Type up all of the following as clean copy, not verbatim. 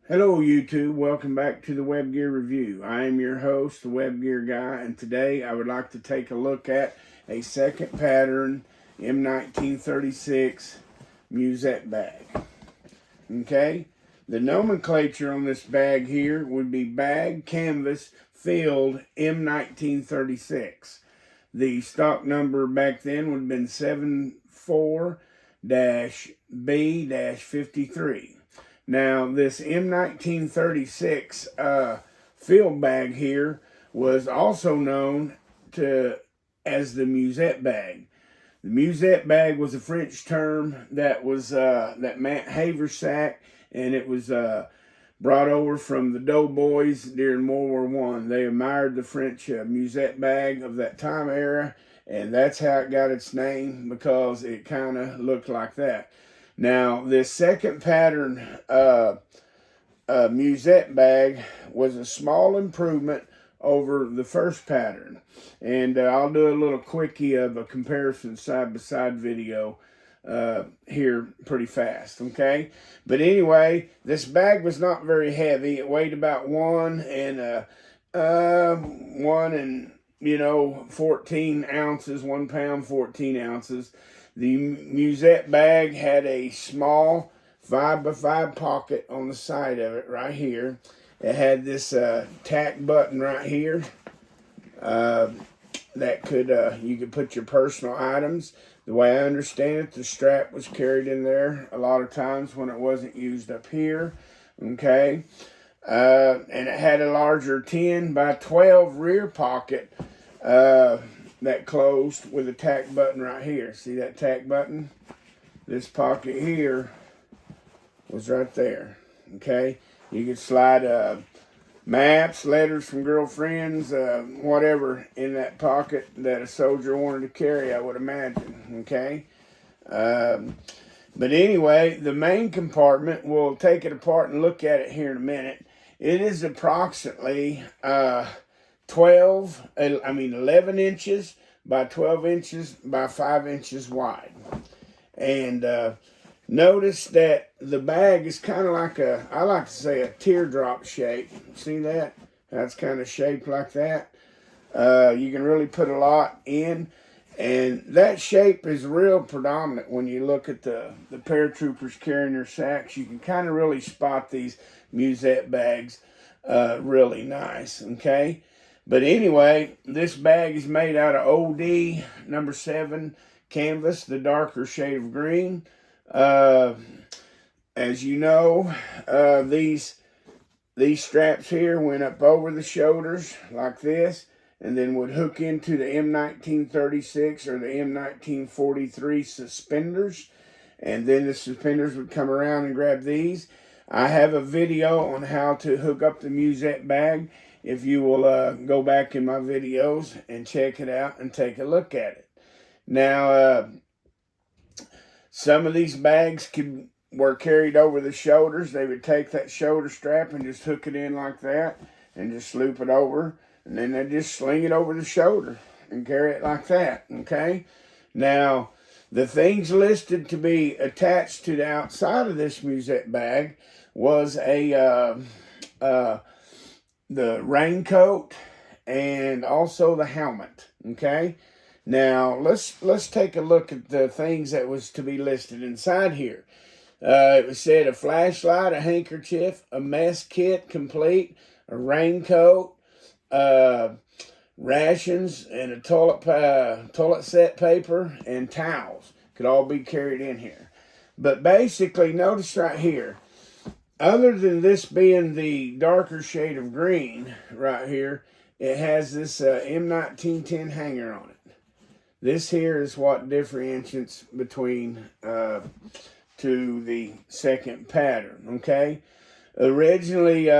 Hello YouTube, welcome back to the Web Gear Review. I am your host, the Web Gear Guy, and today I would like to take a look at a second pattern M-1936 Musette Bag. Okay, the nomenclature on this bag here would be bag, canvas, filled M-1936. The stock number back then would have been 74-B-53. Now, this M-1936 field bag here was also known as the Musette bag. The Musette bag was a French term that meant haversack, and it was brought over from the doughboys during World War I. They admired the French Musette bag of that time era, and that's how it got its name, because it kind of looked like that. Now, this second pattern Musette bag was a small improvement over the first pattern. And I'll do a little quickie of a comparison side-by-side video here pretty fast, okay? But anyway, this bag was not very heavy. It weighed about 1 and 14 ounces, 1 pound, 14 ounces. The Musette bag had a small 5x5 pocket on the side of it right here. It had this tack button right here that you could put your personal items. The way I understand it, the strap was carried in there a lot of times when it wasn't used up here. Okay, and it had a larger 10x12 rear pocket that closed with a tack button right here. See that tack button? This pocket here was right there. Okay, you could slide maps, letters from girlfriends, whatever in that pocket that a soldier wanted to carry, I would imagine. Okay, but anyway, the main compartment, we'll take it apart and look at it here in a minute. It is approximately 11 inches by 12 inches by 5 inches wide. And notice that the bag is kind of like I like to say a teardrop shape. See that? That's kind of shaped like that. You can really put a lot in. And that shape is real predominant when you look at the paratroopers carrying their sacks. You can kind of really spot these Musette bags really nice, okay? But anyway, this bag is made out of OD number 7 canvas, the darker shade of green. As you know, these straps here went up over the shoulders like this, and then would hook into the M-1936 or the M-1943 suspenders, and then the suspenders would come around and grab these. I have a video on how to hook up the Musette bag. If you will go back in my videos and check it out and take a look at it. Now, some of these bags were carried over the shoulders. They would take that shoulder strap and just hook it in like that and just loop it over. And then they just sling it over the shoulder and carry it like that, okay? Now, the things listed to be attached to the outside of this Musette bag was the raincoat and also the helmet, okay? Now, let's take a look at the things that was to be listed inside here. It was said a flashlight, a handkerchief, a mess kit complete, a raincoat, rations, and a toilet set paper and towels could all be carried in here. But basically, notice right here, other than this being the darker shade of green right here, it has this M1910 hanger on it. This here is what differentiates between to the second pattern, okay? Originally,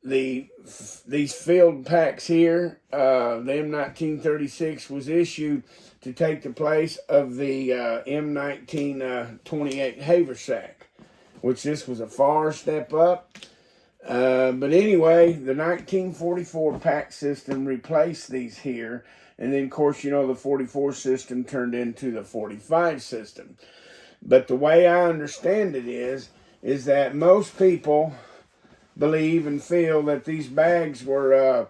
these field packs here, the M1936 was issued to take the place of the M1928 haversack, which this was a far step up. But anyway, the 1944 pack system replaced these here. And then, of course, you know, the 44 system turned into the 45 system. But the way I understand it is is that most people believe and feel that these bags were,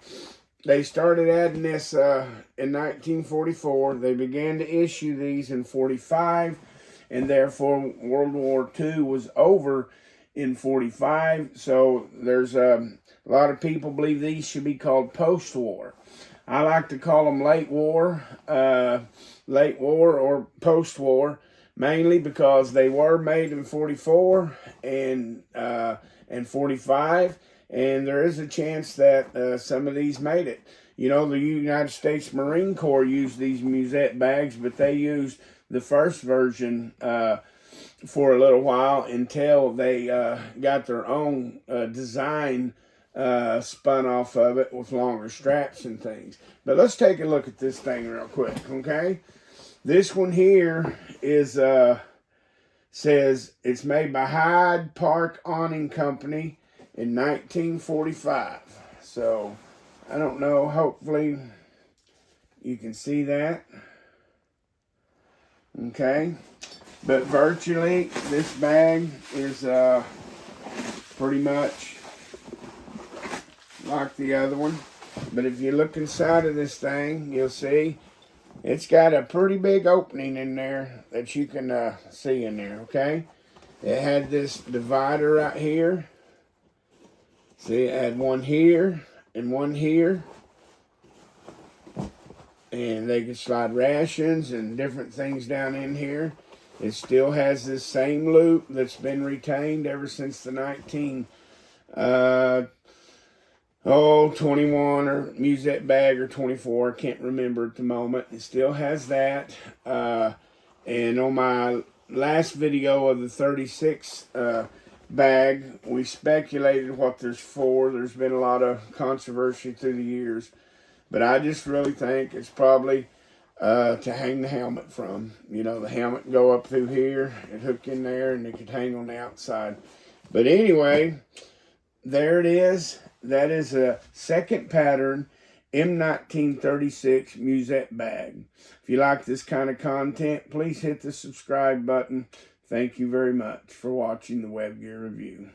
they started adding this in 1944. They began to issue these in 45, and therefore World War II was over in 45. So there's a lot of people believe these should be called post-war. I like to call them late war or post-war, mainly because they were made in 44 and 45, and there is a chance that some of these made it. You know, the United States Marine Corps used these Musette bags, but they used the first version for a little while until they got their own design spun off of it with longer straps and things. But let's take a look at this thing real quick, okay? This one here is says it's made by Hyde Park Awning Company in 1945. So I don't know, hopefully you can see that. Okay, but virtually this bag is pretty much like the other one. But if you look inside of this thing, you'll see it's got a pretty big opening in there that you can see in there, okay? It had this divider right here. See, it had one here and one here. And they could slide rations and different things down in here. It still has this same loop that's been retained ever since the 21 or Musette bag or 24, I can't remember at the moment. It still has that. And on my last video of the 36 bag, we speculated what there's for. There's been a lot of controversy through the years. But I just really think it's probably to hang the helmet from. You know, the helmet can go up through here and hook in there, and it could hang on the outside. But anyway, there it is. That is a second pattern M-1936 Musette bag. If you like this kind of content, please hit the subscribe button. Thank you very much for watching the Web Gear Review.